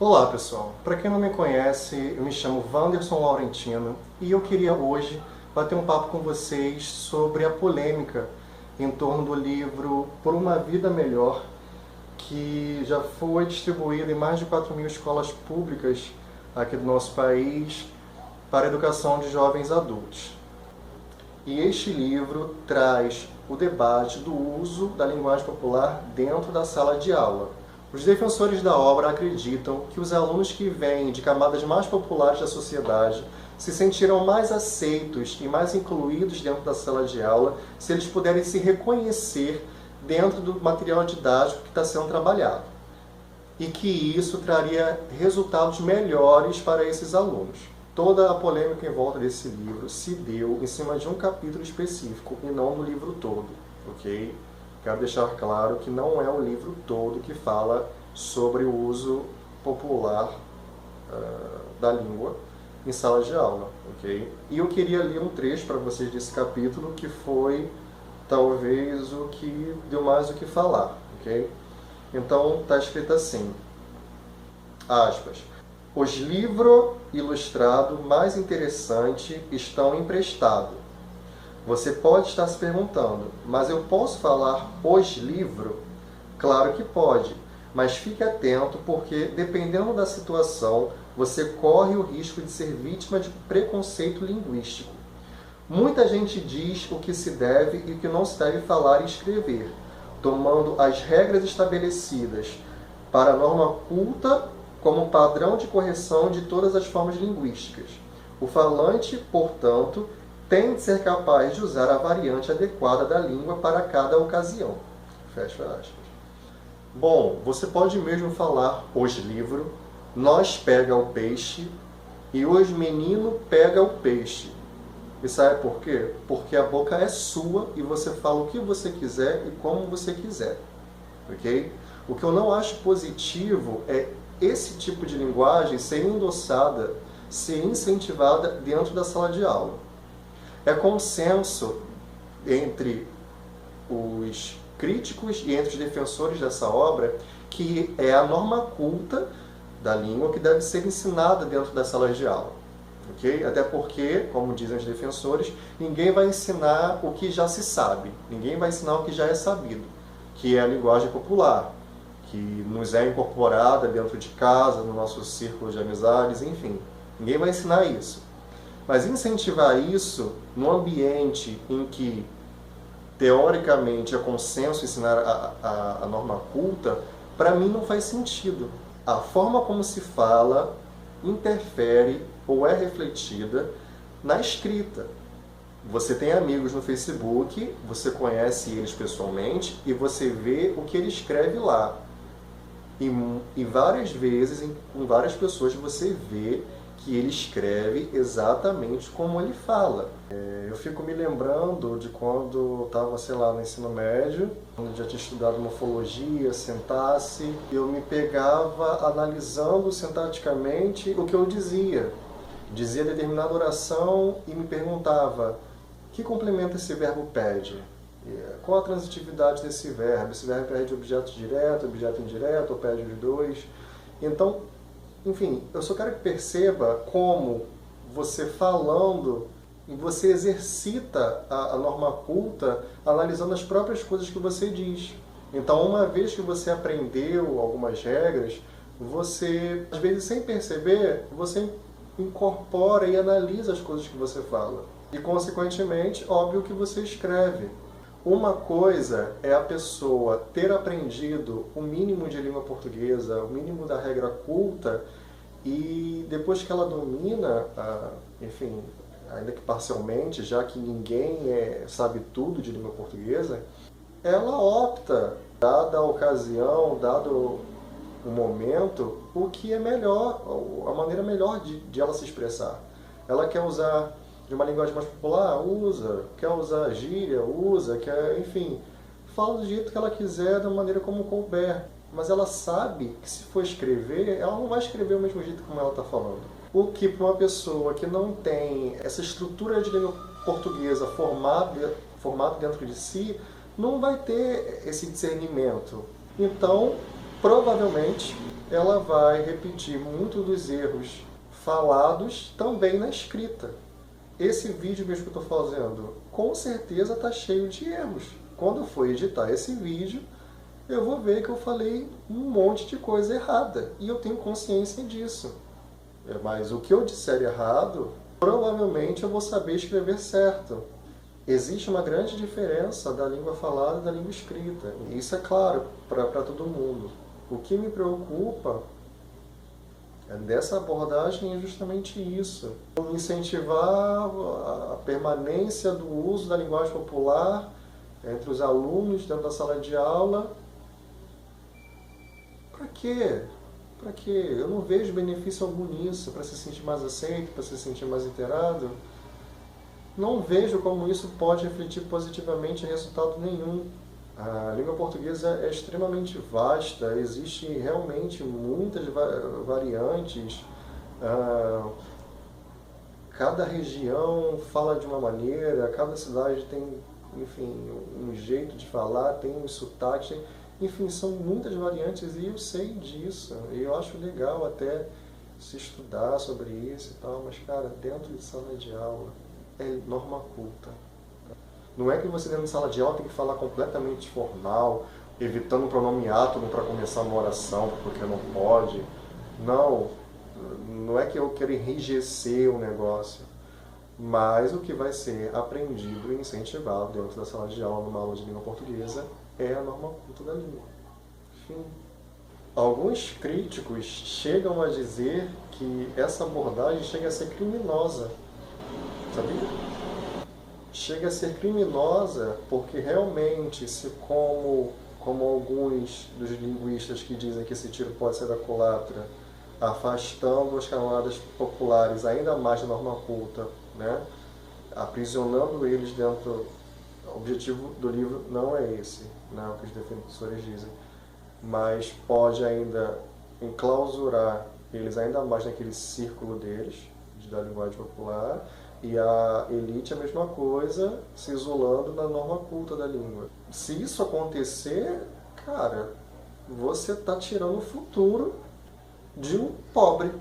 Olá pessoal, para quem não me conhece, eu me chamo Wanderson Laurentino e eu queria hoje bater um papo com vocês sobre a polêmica em torno do livro Por uma Vida Melhor, que já foi distribuído em mais de 4.000 escolas públicas aqui do nosso país para a educação de jovens adultos. E este livro traz o debate do uso da linguagem popular dentro da sala de aula. Os defensores da obra acreditam que os alunos que vêm de camadas mais populares da sociedade se sentirão mais aceitos e mais incluídos dentro da sala de aula se eles puderem se reconhecer dentro do material didático que está sendo trabalhado. E que isso traria resultados melhores para esses alunos. Toda a polêmica em volta desse livro se deu em cima de um capítulo específico e não do livro todo, ok? Quero deixar claro que não é o livro todo que fala sobre o uso popular da língua em sala de aula, ok? E eu queria ler um trecho para vocês desse capítulo que foi talvez o que deu mais o que falar, ok? Então está escrito assim, aspas, os livros ilustrados mais interessantes estão emprestados. Você pode estar se perguntando, mas eu posso falar os livros? Claro que pode, mas fique atento porque, dependendo da situação, você corre o risco de ser vítima de preconceito linguístico. Muita gente diz o que se deve e o que não se deve falar e escrever, tomando as regras estabelecidas para a norma culta como padrão de correção de todas as formas linguísticas. O falante, portanto, tem de ser capaz de usar a variante adequada da língua para cada ocasião. Fecha aspas. Bom, você pode mesmo falar os livros, nós pega o peixe e os menino pega o peixe. E sabe por quê? Porque a boca é sua e você fala o que você quiser e como você quiser. Ok? O que eu não acho positivo é esse tipo de linguagem ser endossada, ser incentivada dentro da sala de aula. É consenso entre os críticos e entre os defensores dessa obra que é a norma culta da língua que deve ser ensinada dentro das salas de aula. Okay? Até porque, como dizem os defensores, ninguém vai ensinar o que já se sabe, ninguém vai ensinar o que já é sabido, que é a linguagem popular, que nos é incorporada dentro de casa, no nosso círculo de amizades, enfim. Ninguém vai ensinar isso. Mas incentivar isso num ambiente em que, teoricamente, é consenso ensinar a norma culta, para mim não faz sentido. A forma como se fala interfere ou é refletida na escrita. Você tem amigos no Facebook, você conhece eles pessoalmente e você vê o que ele escreve lá. E várias vezes, com várias pessoas, você vê que ele escreve exatamente como ele fala. Eu fico me lembrando de quando eu estava, sei lá, no ensino médio, quando eu já tinha estudado morfologia, sintaxe, eu me pegava analisando sintaticamente o que eu dizia. Dizia determinada oração e me perguntava, que complemento esse verbo pede? Qual a transitividade desse verbo? Esse verbo pede objeto direto, objeto indireto, ou pede os dois? Então, enfim, eu só quero que perceba como você falando, você exercita a norma culta analisando as próprias coisas que você diz. Então, uma vez que você aprendeu algumas regras, você, às vezes sem perceber, você incorpora e analisa as coisas que você fala. E, consequentemente, óbvio que você escreve. Uma coisa é a pessoa ter aprendido o mínimo de língua portuguesa, o mínimo da regra culta, e depois que ela domina, enfim, ainda que parcialmente, já que ninguém sabe tudo de língua portuguesa, ela opta, dada a ocasião, dado o momento, o que é melhor, a maneira melhor de ela se expressar. Ela quer usar de uma linguagem mais popular, usa, quer usar gíria, usa, quer, enfim, fala do jeito que ela quiser, da maneira como couber. Mas ela sabe que se for escrever, ela não vai escrever do mesmo jeito como ela está falando. O que para uma pessoa que não tem essa estrutura de língua portuguesa formada dentro de si, não vai ter esse discernimento. Então, provavelmente ela vai repetir muito dos erros falados também na escrita. Esse vídeo mesmo que eu estou fazendo, com certeza está cheio de erros. Quando eu for editar esse vídeo, eu vou ver que eu falei um monte de coisa errada. E eu tenho consciência disso. Mas o que eu disser errado, provavelmente eu vou saber escrever certo. Existe uma grande diferença da língua falada e da língua escrita. Isso é claro para todo mundo. O que me preocupa dessa abordagem é justamente isso. Incentivar a permanência do uso da linguagem popular entre os alunos dentro da sala de aula. Para quê? Para quê? Eu não vejo benefício algum nisso, para se sentir mais aceito, para se sentir mais inteirado. Não vejo como isso pode refletir positivamente em resultado nenhum. A língua portuguesa é extremamente vasta, existe realmente muitas variantes. Cada região fala de uma maneira, cada cidade tem, enfim, um jeito de falar, tem um sotaque, enfim, são muitas variantes e eu sei disso. E eu acho legal até se estudar sobre isso e tal, mas, cara, dentro de sala de aula é norma culta. Não é que você dentro de sala de aula tem que falar completamente formal, evitando o pronome átomo para começar uma oração, porque não pode. Não é que eu quero enrijecer o negócio, mas o que vai ser aprendido e incentivado dentro da sala de aula, numa aula de língua portuguesa, é a norma culta da língua. Enfim. Alguns críticos chegam a dizer que essa abordagem chega a ser criminosa. Sabia? Chega a ser criminosa porque realmente, se como alguns dos linguistas que dizem que esse tiro pode ser da culatra, afastando as camadas populares ainda mais da norma culta, né? Aprisionando eles dentro... O objetivo do livro não é esse, né? O que os defensores dizem, mas pode ainda enclausurar eles ainda mais naquele círculo deles, da linguagem popular, e a elite é a mesma coisa, se isolando na norma culta da língua. Se isso acontecer, cara, você está tirando o futuro de um pobre.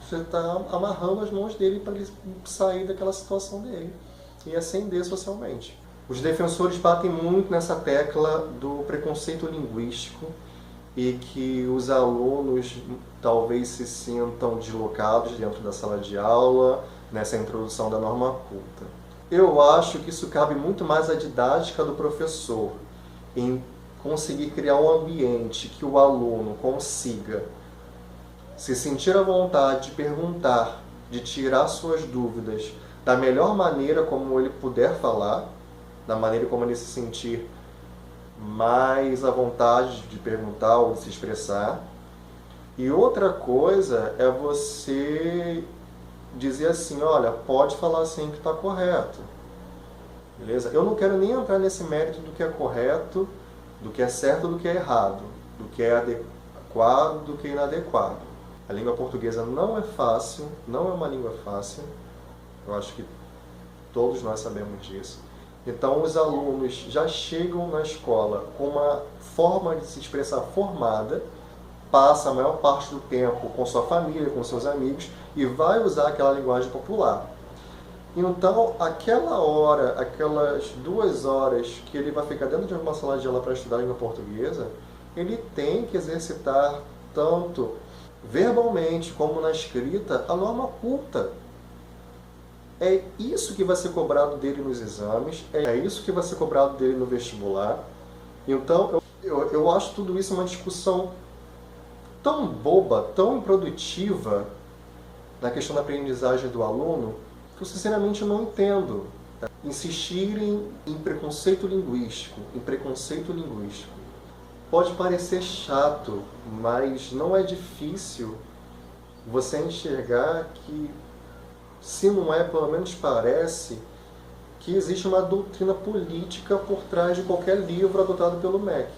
Você está amarrando as mãos dele para ele sair daquela situação dele e ascender socialmente. Os defensores batem muito nessa tecla do preconceito linguístico e que os alunos talvez se sintam deslocados dentro da sala de aula, nessa introdução da norma culta. Eu acho que isso cabe muito mais à didática do professor, em conseguir criar um ambiente que o aluno consiga se sentir à vontade de perguntar, de tirar suas dúvidas da melhor maneira como ele puder falar, da maneira como ele se sentir mais à vontade de perguntar ou de se expressar. E outra coisa é você dizer assim, olha, pode falar assim que está correto. Beleza? Eu não quero nem entrar nesse mérito do que é correto, do que é certo, do que é errado, do que é adequado, do que é inadequado. A língua portuguesa não é fácil, não é uma língua fácil. Eu acho que todos nós sabemos disso. Então, os alunos já chegam na escola com uma forma de se expressar formada, passa a maior parte do tempo com sua família, com seus amigos, e vai usar aquela linguagem popular. Então, aquela hora, aquelas 2 horas que ele vai ficar dentro de uma sala de aula para estudar a língua portuguesa, ele tem que exercitar tanto verbalmente como na escrita a norma culta. É isso que vai ser cobrado dele nos exames, é isso que vai ser cobrado dele no vestibular. Então, eu acho tudo isso uma discussão tão boba, tão improdutiva na questão da aprendizagem do aluno, que eu sinceramente não entendo. Insistirem em preconceito linguístico, pode parecer chato, mas não é difícil você enxergar que, se não é, pelo menos parece, que existe uma doutrina política por trás de qualquer livro adotado pelo MEC.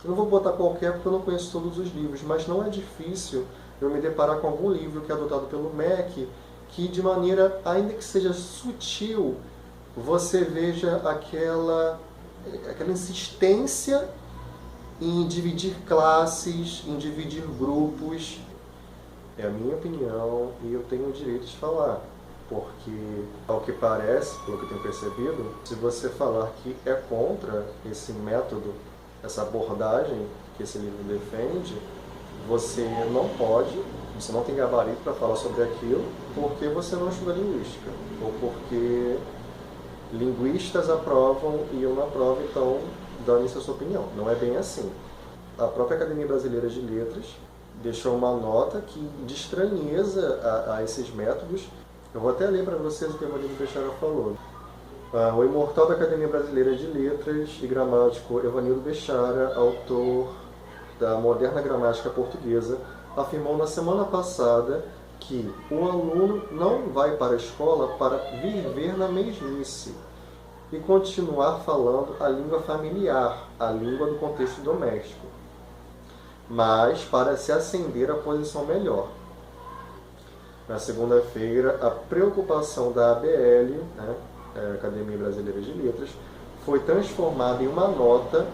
Eu não vou botar qualquer porque eu não conheço todos os livros, mas não é difícil eu me deparar com algum livro que é adotado pelo MEC, que de maneira, ainda que seja sutil, você veja aquela insistência em dividir classes, em dividir grupos. É a minha opinião e eu tenho o direito de falar. Porque, ao que parece, pelo que eu tenho percebido, se você falar que é contra esse método, essa abordagem que esse livro defende, você não pode, você não tem gabarito para falar sobre aquilo, porque você não estuda linguística, ou porque linguistas aprovam e eu não aprovo, então dane-se a sua opinião. Não é bem assim. A própria Academia Brasileira de Letras deixou uma nota de estranheza a esses métodos. Eu vou até ler para vocês o que o Evanildo Bechara falou. O imortal da Academia Brasileira de Letras e gramático Evanildo Bechara, autor da moderna gramática portuguesa, afirmou na semana passada que o aluno não vai para a escola para viver na mesmice e continuar falando a língua familiar, a língua do contexto doméstico, mas para se ascender à posição melhor. Na segunda-feira, a preocupação da ABL, Academia Brasileira de Letras, foi transformada em uma nota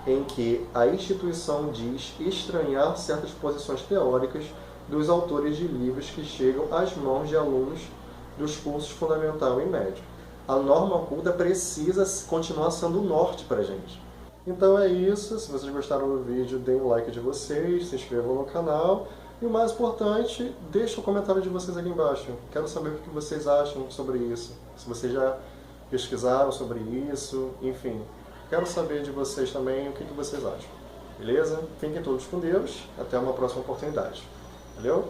em que a instituição diz estranhar certas posições teóricas dos autores de livros que chegam às mãos de alunos dos cursos fundamental e médio. A norma oculta precisa continuar sendo o norte para a gente. Então é isso. Se vocês gostaram do vídeo, deem o like de vocês, se inscrevam no canal. E o mais importante, deixem o comentário de vocês aqui embaixo. Quero saber o que vocês acham sobre isso. Se vocês já pesquisaram sobre isso, enfim. Quero saber de vocês também o que vocês acham. Beleza? Fiquem todos com Deus. Até uma próxima oportunidade. Valeu?